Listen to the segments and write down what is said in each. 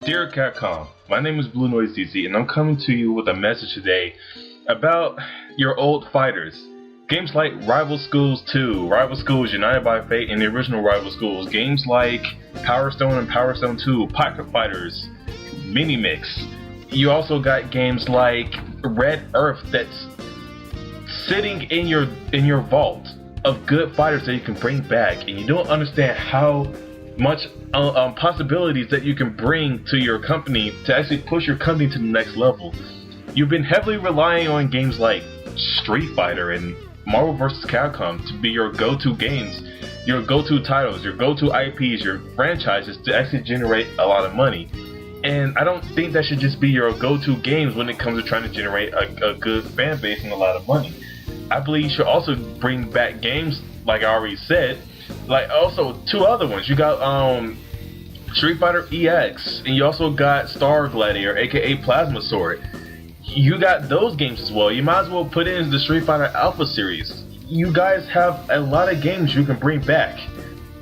Dear Capcom, my name is Blue Noise DZ, and I'm coming to you with a message today about your old fighters. Games like Rival Schools 2, Rival Schools United by Fate, and the original Rival Schools. Games like Power Stone and Power Stone 2, Pocket Fighters, Mini Mix. You also got games like Red Earth that's sitting in your vault of good fighters that you can bring back, and you don't understand how much possibilities that you can bring to your company to actually push your company to the next level. You've been heavily relying on games like Street Fighter and Marvel vs. Capcom to be your go-to games, your go-to titles, your go-to IPs, your franchises to actually generate a lot of money. And I don't think that should just be your go-to games when it comes to trying to generate a good fan base and a lot of money. I believe you should also bring back games, like I already said, like also two other ones. You got Street Fighter EX, and you also got Star Gladiator, aka Plasma Sword. You got those games as well. You might as well put in the Street Fighter Alpha series. You guys have a lot of games you can bring back.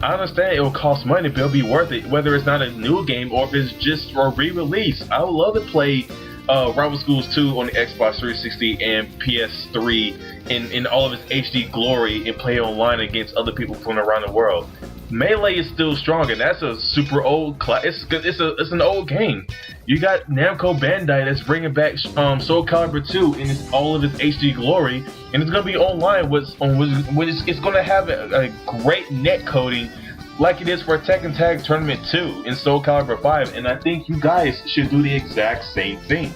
I understand it will cost money, but it'll be worth it, whether it's not a new game or if it's just a re-release. I would love to play Rival Schools 2 on the Xbox 360 and PS3 in all of its HD glory and play online against other people from around the world. Melee is still strong, and that's a super old it's an old game. You got Namco Bandai that's bringing back Soul Calibur 2 in all of its HD glory, and it's gonna be online. It's gonna have a great net coding like it is for Tekken Tag Tournament 2 in Soul Calibur 5, and I think you guys should do the exact same thing.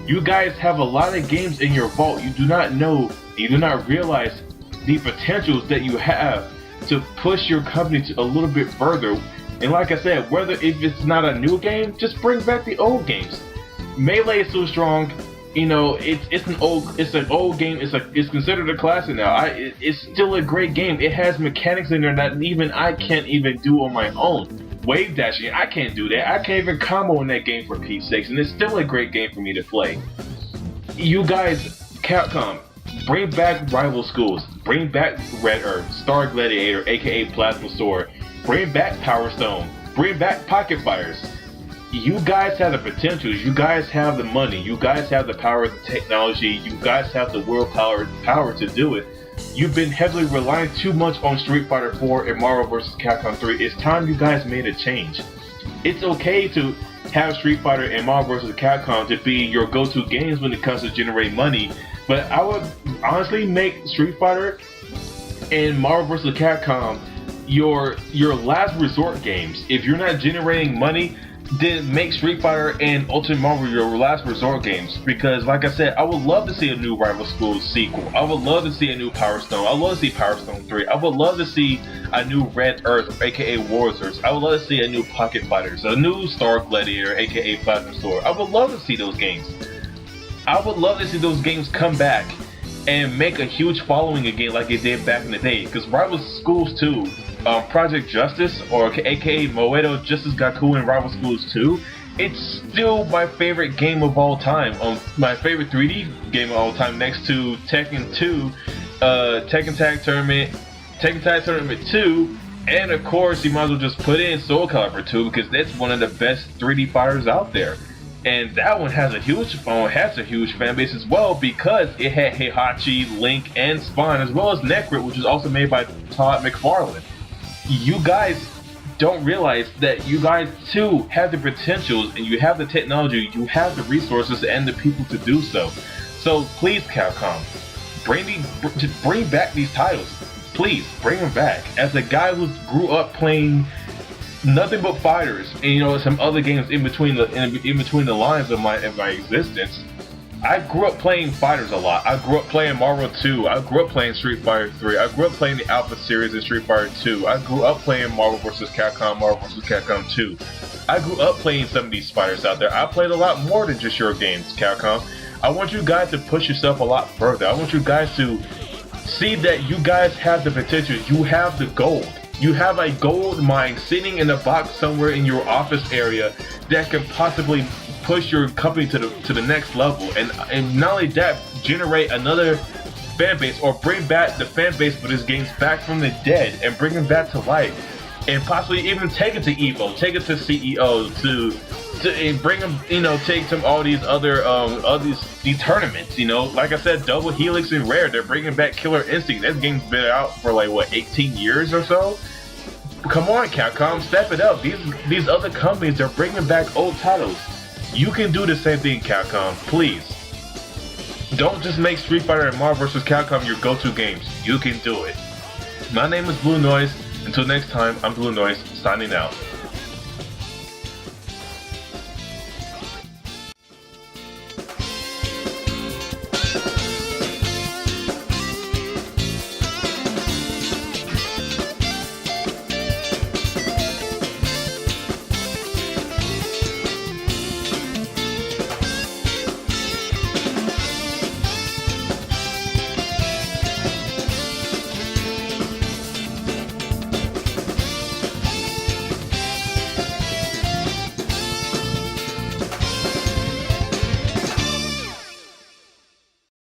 You guys have a lot of games in your vault. You do not know, you do not realize the potentials that you have to push your company to a little bit further. And like I said, whether if it's not a new game, just bring back the old games. Melee is so strong. You know, it's an old game. It's considered a classic now. It's still a great game. It has mechanics in there that even I can't even do on my own. Wave dashing, I can't do that. I can't even combo in that game for Pete's sakes, and it's still a great game for me to play. You guys, Capcom, bring back Rival Schools. Bring back Red Earth, Star Gladiator, aka Plasma Sword. Bring back Power Stone. Bring back Pocket Fighters. You guys have the potentials, you guys have the money, you guys have the power of the technology, you guys have the willpower to do it. You've been heavily relying too much on Street Fighter 4 and Marvel vs. Capcom 3. It's time you guys made a change. It's okay to have Street Fighter and Marvel vs. Capcom to be your go-to games when it comes to generating money, but I would honestly make Street Fighter and Marvel vs. Capcom your last resort games. If you're not generating money, then make Street Fighter and Ultimate Marvel your last resort games. Because like I said, I would love to see a new Rival Schools sequel. I would love to see a new Power Stone. I would love to see Power Stone 3. I would love to see a new Red Earth, aka Warriors. I would love to see a new Pocket Fighters, a new Star Gladiator, aka Plasma Sword. I would love to see those games. I would love to see those games come back and make a huge following again like it did back in the day. Because Rival Schools 2, Project Justice, or aka Moedo Justice Gaku and Rival Schools 2, it's still my favorite game of all time. My favorite 3D game of all time, next to Tekken 2, Tekken Tag Tournament 2, and of course you might as well just put in Soul Calibur 2 because that's one of the best 3D fighters out there. And that one has a huge fan base as well because it had Heihachi, Link, and Spawn, as well as Necrit, which was also made by Todd McFarlane. You guys don't realize that you guys too have the potentials, and you have the technology, you have the resources and the people to do so. So please, Capcom, bring back these titles. Please bring them back. As a guy who grew up playing nothing but fighters, and you know, some other games in between the lines of my existence, I grew up playing fighters a lot. I grew up playing Marvel 2. I grew up playing Street Fighter 3. I grew up playing the Alpha series in Street Fighter 2. I grew up playing Marvel vs. Capcom, Marvel vs. Capcom 2. I grew up playing some of these fighters out there. I played a lot more than just your games, Capcom. I want you guys to push yourself a lot further. I want you guys to see that you guys have the potential. You have the gold. You have a gold mine sitting in a box somewhere in your office area that can possibly push your company to the next level, and not only that, generate another fan base, or bring back the fan base for these games back from the dead and bring them back to life. and possibly even take it to EVO, take it to CEO, and bring them, take them all these other these tournaments. Like I said, Double Helix and Rare, they're bringing back Killer Instinct. That game's been out for like what, 18 years or so. Come on, Capcom, step it up. These other companies, they're bringing back old titles. You can do the same thing, Capcom. Please, don't just make Street Fighter and Marvel vs. Capcom your go-to games. You can do it. My name is Blue Noise. Until next time, I'm Blue Noise, signing out.